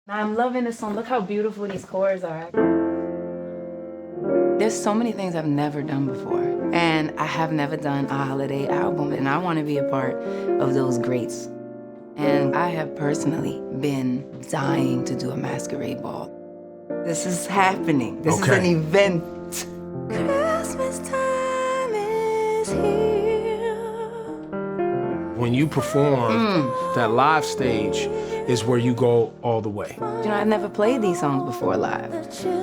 I'm loving this song. Look how beautiful these chords are. There's so many things I've never done before. And I have never done a holiday album, and I want to be a part of those greats. And I have personally been dying to do a masquerade ball. This is happening. This is an event. Christmas time is here. When you perform, that live stage is where you go all the way. You know, I've never played these songs before live.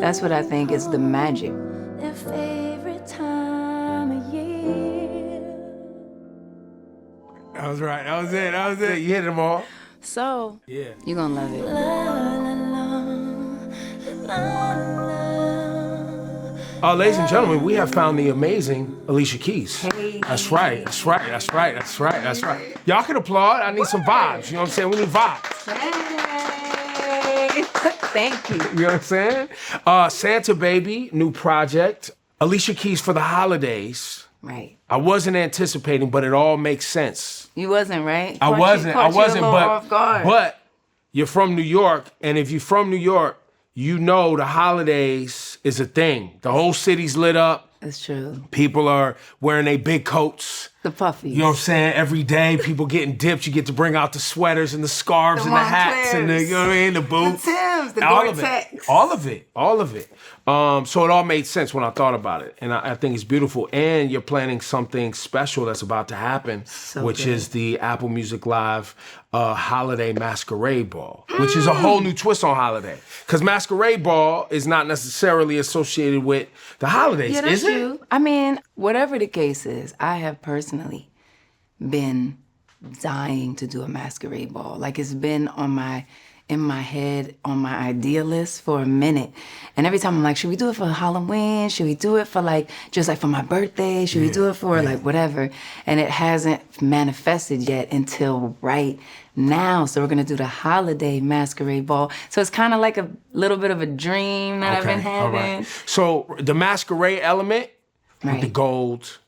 That's what I think is the magic. Their favorite time of year. That was right. That was it. That was it. You hit them all. So, Yeah. you're gonna love it. Ladies and gentlemen, we have found the amazing Alicia Keys. Hey. That's right. That's right. That's right. That's right. That's right. Y'all can applaud. I need some vibes. You know what I'm saying? We need vibes. Hey. Thank you. You know what I'm saying? Santa Baby, new project. Alicia Keys for the holidays. Right. I wasn't anticipating, but it all makes sense. You wasn't, right? I wasn't, off guard. but you're from New York, and if you're from New York, you know the holidays is a thing. The whole city's lit up. It's true. People are wearing their big coats. The puffies. You know what I'm saying? Every day, people getting dipped. You get to bring out the sweaters and the scarves and the hats and the, you know what I mean, the boots. The Timbs, the all of Gore-Tex. it. All of it. All of it. So it all made sense when I thought about it. And I think it's beautiful. And you're planning something special that's about to happen, which is the Apple Music Live Holiday Masquerade Ball, which is a whole new twist on holiday. Because Masquerade Ball is not necessarily associated with the holidays, Yeah, that's is it? true. I mean, whatever the case is, I have personally been dying to do a masquerade ball. Like, it's been in my head, on my idea list for a minute. And every time I'm like, should we do it for Halloween? Should we do it for just for my birthday? Should we do it for whatever? And it hasn't manifested yet until right now. So we're gonna do the holiday masquerade ball. So it's kind of like a little bit of a dream that I've been having. All right. So the masquerade element with the gold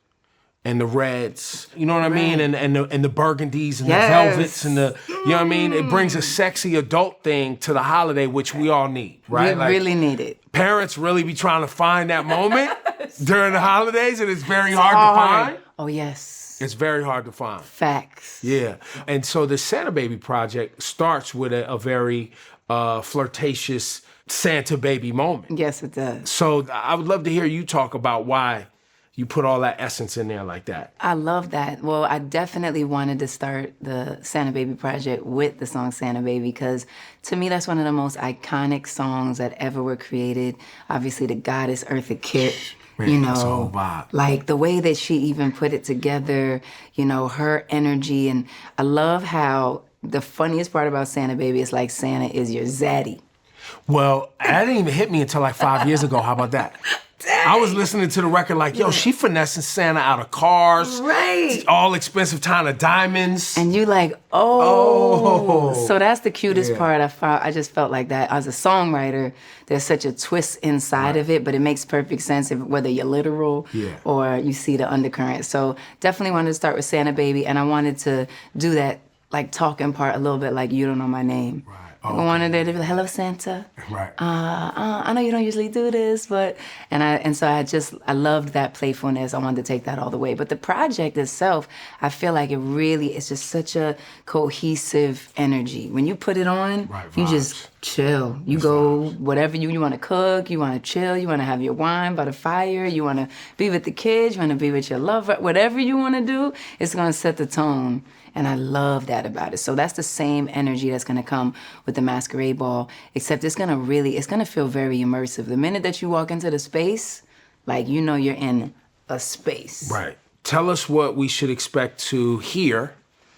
and the reds, you know what I mean? And the burgundies and the velvets and the, you know what I mean? It brings a sexy adult thing to the holiday, which we all need, right? We really need it. Parents really be trying to find that moment during the holidays, and it's very hard to find. Oh, yes. It's very hard to find. Facts. Yeah. And so the Santa Baby project starts with a very flirtatious Santa Baby moment. Yes, it does. So I would love to hear you talk about why you put all that essence in there like that. I love that. Well, I definitely wanted to start the Santa Baby project with the song Santa Baby, because to me, that's one of the most iconic songs that ever were created. Obviously, the goddess Eartha Kitt, you know, it's a whole vibe. Like the way that she even put it together, you know, her energy. And I love how the funniest part about Santa Baby is like Santa is your zaddy. Well, that didn't even hit me until like 5 years ago. How about that? I was listening to the record like, yo, she finessing Santa out of cars. Right. All expensive kind of diamonds. And you like, oh. So that's the cutest part. I just felt like that. As a songwriter, there's such a twist inside of it, but it makes perfect sense whether you're literal or you see the undercurrent. So definitely wanted to start with Santa Baby, and I wanted to do that like talking part a little bit like You Don't Know My Name. Right. I wanted it to be like, hello, Santa. Right. I know you don't usually do this, but so I loved that playfulness. I wanted to take that all the way. But the project itself, I feel like it's just such a cohesive energy. When you put it on, you just chill. You go whatever you want to cook, you want to chill, you want to have your wine by the fire, you want to be with the kids, you want to be with your lover, whatever you want to do, it's going to set the tone. And I love that about it. So that's the same energy that's gonna come with the masquerade ball, except it's gonna feel very immersive. The minute that you walk into the space, like, you know you're in a space. Right. Tell us what we should expect to hear.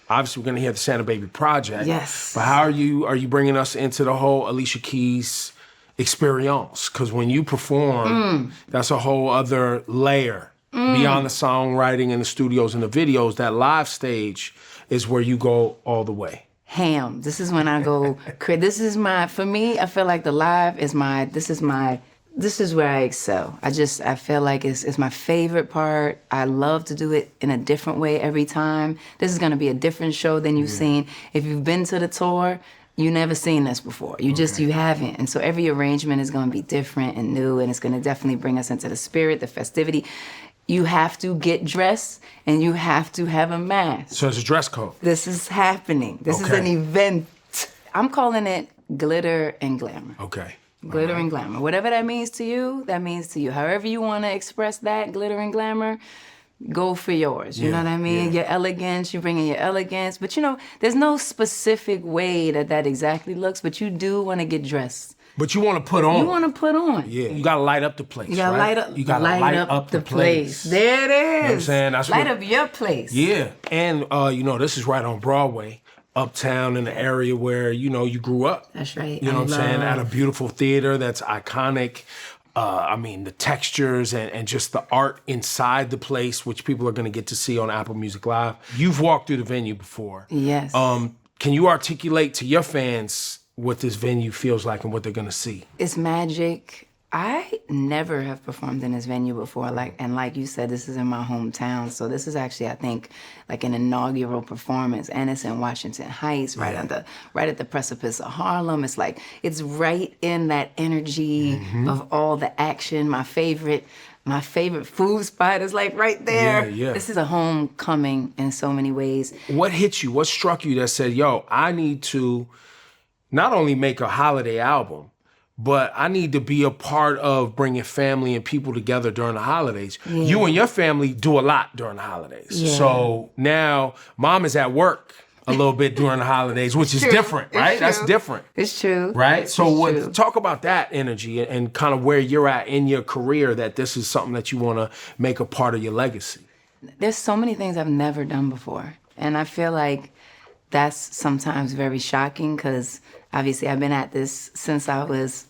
Obviously, we're gonna hear the Santa Baby project. Yes. But how are you bringing us into the whole Alicia Keys experience? Because when you perform, that's a whole other layer. Beyond the songwriting and the studios and the videos, that live stage is where you go all the way. Ham. This is when I go, for me, I feel like the live is this is where I excel. I feel like it's my favorite part. I love to do it in a different way every time. This is gonna be a different show than you've seen. If you've been to the tour, You never seen this before. You haven't. And so every arrangement is going to be different and new, and it's going to definitely bring us into the spirit, the festivity. You have to get dressed, and you have to have a mask. So it's a dress code. This is happening. This is an event. I'm calling it glitter and glamour. Okay. Glitter and glamour. Whatever that means to you, that means to you. However you want to express that, glitter and glamour, go for yours. You know what I mean? Your elegance, you bring in your elegance. But there's no specific way that exactly looks, but you do want to get dressed. But you want to put on. You want to put on. Yeah. You got to light up the place, You got to right? light up the place. There it is. You know what I'm saying? Light up your place. Yeah. And, this is right on Broadway, uptown in the area where, you grew up. That's right. You know what I'm saying? At a beautiful theater that's iconic. The textures and just the art inside the place, which people are going to get to see on Apple Music Live. You've walked through the venue before. Yes. Can you articulate to your fans what this venue feels like and what they're going to see? It's magic. I never have performed in this venue before. Like you said, this is in my hometown. So this is actually, I think, like an inaugural performance. And it's in Washington Heights, right at the precipice of Harlem. It's right in that energy of all the action. My favorite food spot is right there. Yeah. This is a homecoming in so many ways. What hit you? What struck you that said, yo, I need to not only make a holiday album, but I need to be a part of bringing family and people together during the holidays. Yeah. You and your family do a lot during the holidays. Yeah. So now mom is at work a little bit during the holidays, which is different, right? That's different. It's true. Right? So talk about that energy and kind of where you're at in your career, that this is something that you want to make a part of your legacy. There's so many things I've never done before. And I feel like that's sometimes very shocking because obviously I've been at this since I was,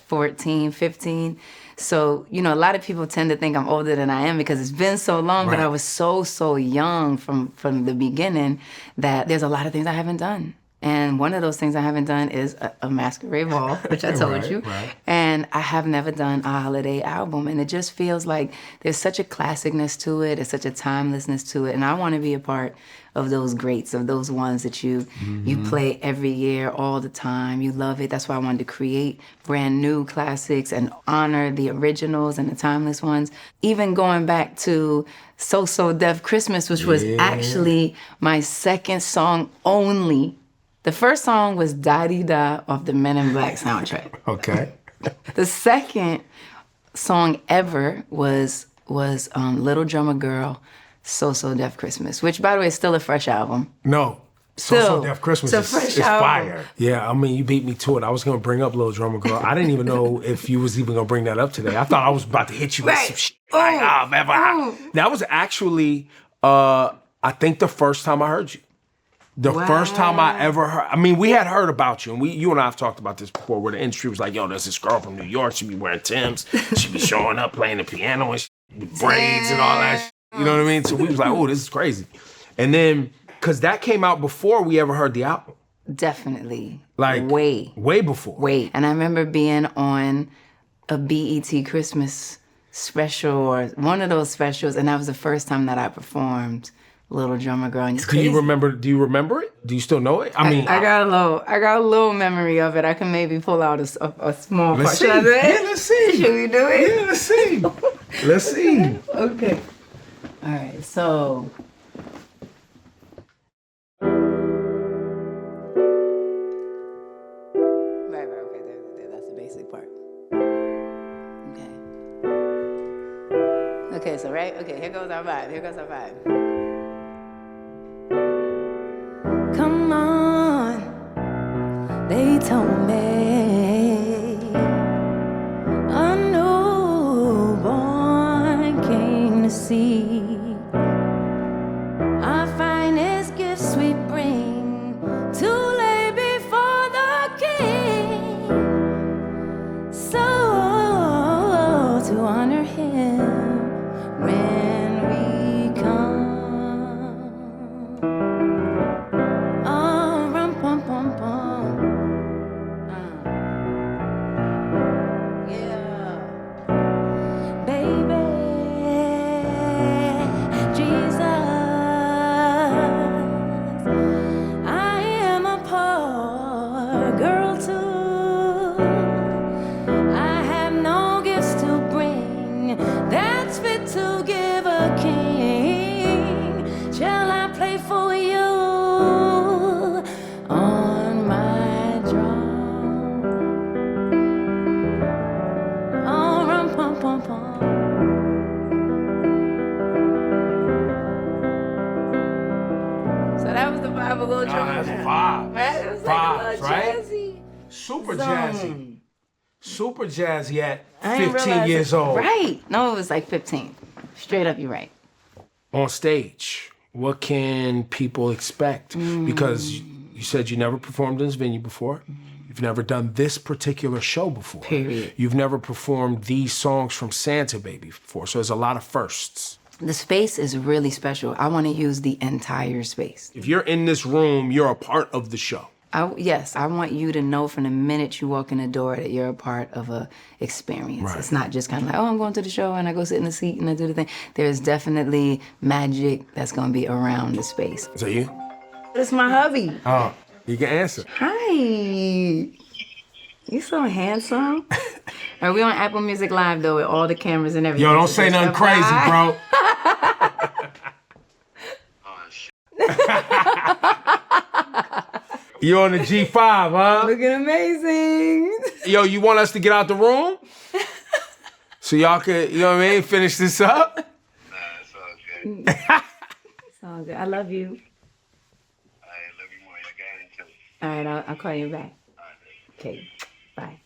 14, 15. So, a lot of people tend to think I'm older than I am because it's been so long, but I was so young from the beginning that there's a lot of things I haven't done. And one of those things I haven't done is a masquerade ball, which I told you. Right. And I have never done a holiday album. And it just feels like there's such a classicness to it. There's such a timelessness to it. And I want to be a part of those greats, of those ones that you play every year, all the time. You love it. That's why I wanted to create brand new classics and honor the originals and the timeless ones. Even going back to So Deaf Christmas, which was actually my second song only. The first song was Da Dee Da off the Men in Black soundtrack. Okay. The second song ever was Little Drummer Girl, So Deaf Christmas, which, by the way, is still a fresh album. No. So Deaf Christmas is fire. Yeah, you beat me to it. I was going to bring up Little Drummer Girl. I didn't even know if you was even going to bring that up today. I thought I was about to hit you with some shit. That was actually, I think, the first time I heard you. The first time I ever heard, we had heard about you, and you and I have talked about this before, where the industry was like, yo, there's this girl from New York, she be wearing Timbs, she be showing up playing the piano and with braids and all that shit. You know what I mean? So we was like, oh, this is crazy. And then, because that came out before we ever heard the album. Definitely. Way before. And I remember being on a BET Christmas special or one of those specials, and that was the first time that I performed Little Drummer Girl. And do you remember it? Do you still know it? I got a little memory of it. I can maybe pull out a small part. Let's see. Yeah, let's see. Should we do it? Yeah, let's see. Let's see. Okay. All right, so. Right, okay, there, that's the basic part. Okay, so here goes our vibe. Come on, they told me a newborn king to see. Our finest gifts we bring to lay before the king. So to honor him when we come. super zone. jazzy. Super jazzy at I didn't 15 realize years it. old. Right. No, it was like 15. Straight up, you're right. On stage, what can people expect? Because you said you never performed in this venue before. You've never done this particular show before. Period. You've never performed these songs from Santa Baby before. So there's a lot of firsts. The space is really special. I want to use the entire space. If you're in this room, you're a part of the show. Yes, I want you to know from the minute you walk in the door that you're a part of a experience. Right. It's not just kind of like, oh, I'm going to the show and I go sit in the seat and I do the thing. There's definitely magic that's going to be around the space. Is that you? It's my hubby. Oh, you can answer. Hi. You so handsome. Are we on Apple Music Live, though, with all the cameras and everything? Yo, don't say nothing crazy, bro. You on the G5, huh? Looking amazing. Yo, you want us to get out the room? So y'all could, you know what I mean, finish this up? Nah, it's all good. It's all good. I love you. I love you more. I got it too. All right, I'll call you back. Okay, bye.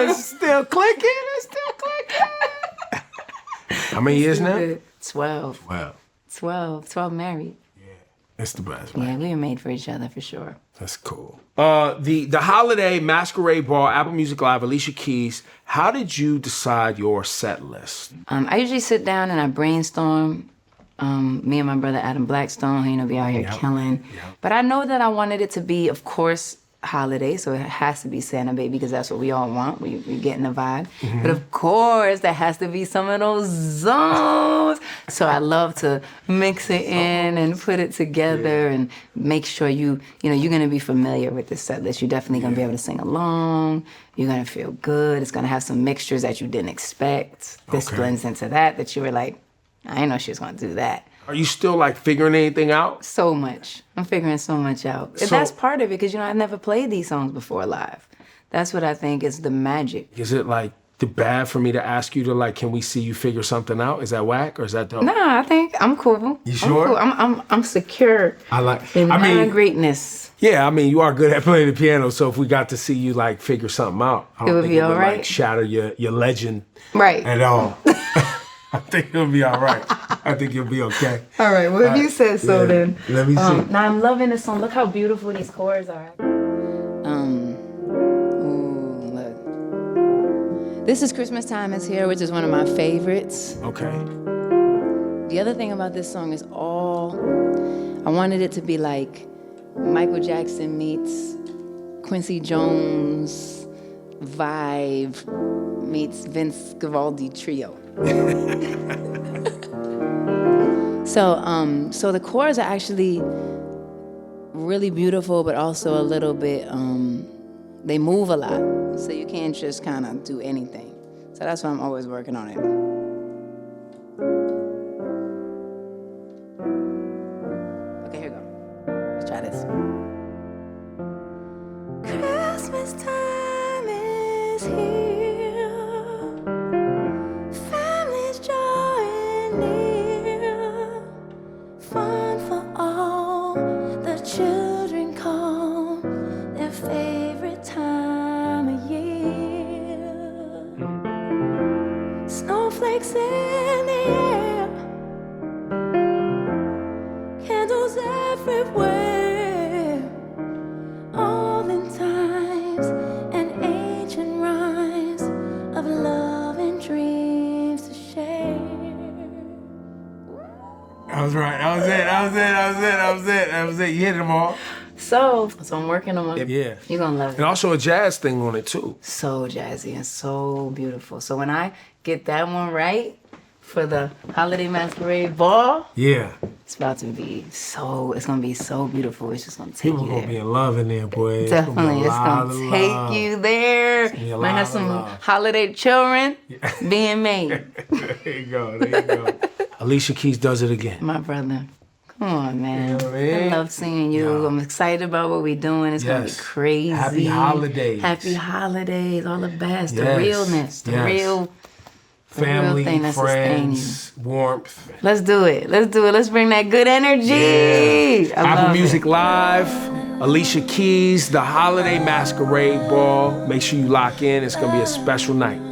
It's still clicking. It's still clicking. How many years now? 12. Wow. 12 married. It's the best, man. Yeah, we were made for each other for sure. That's cool. The holiday masquerade ball, Apple Music Live, Alicia Keys. How did you decide your set list? I usually sit down and I brainstorm. Me and my brother Adam Blackstone, be out here killing. Yep. But I know that I wanted it to be, of course, holiday, so it has to be Santa Baby because that's what we all want. We getting the vibe. But of course, there has to be some of those zones. So I love to mix it in and put it together and make sure you're gonna be familiar with this set list. You're definitely gonna be able to sing along. You're gonna feel good. It's gonna have some mixtures that you didn't expect. This blends into that you were like, I didn't know she was gonna do that. Are you still like figuring anything out? So much. I'm figuring so much out. So- That's part of it because, I've never played these songs before live. That's what I think is the magic. Is it like bad for me to ask you to like, can we see you figure something out? Is that whack or is that dope? Nah, I think I'm cool. You sure? I'm secure in my greatness. Yeah, I mean, you are good at playing the piano, so if we got to see you like figure something out, I don't would think be it would all right? like shatter your legend Right. at all. I think it'll be all right. I think you'll be okay. All right, well, if you said so, then. Let me see. Now, I'm loving this song. Look how beautiful these chords are. Look. This is Christmas Time Is Here, which is one of my favorites. Okay. The other thing about this song is I wanted it to be like Michael Jackson meets Quincy Jones vibe meets Vince Guaraldi trio. So the chords are actually really beautiful, but also a little bit, they move a lot. So you can't just kind of do anything. So that's why I'm always working on it. Okay, here we go. Let's try this. Christmas time is here. Families drawing near. Fun for all. The children call their favorite time of year. Snowflakes in the air. Candles everywhere. All in times and ancient rhymes of love and dreams to share. That was right. That was it. You hit them all. So I'm working on it. Yeah. You're gonna love it. And also a jazz thing on it too. So jazzy and so beautiful. So when I get that one right for the Holiday Masquerade Ball, Yeah. it's about to be it's gonna be so beautiful. It's just gonna take People you gonna there. be in love in there, boy. Definitely, it's gonna take you there. be a Might lot have of some love. holiday children being made. There you go. Alicia Keys does it again. My brother. Come on, man. You know what I mean? I love seeing you. Yeah. I'm excited about what we're doing. It's gonna be Yes. crazy. Happy holidays. Happy holidays. All the best. Yes. The realness. The Yes. real Family, thing that sustain friends, warmth. Let's do it. Let's bring that good energy. I Apple love Music it. Live. Alicia Keys, the Holiday Masquerade Ball. Make sure you lock in. It's going to be a special night.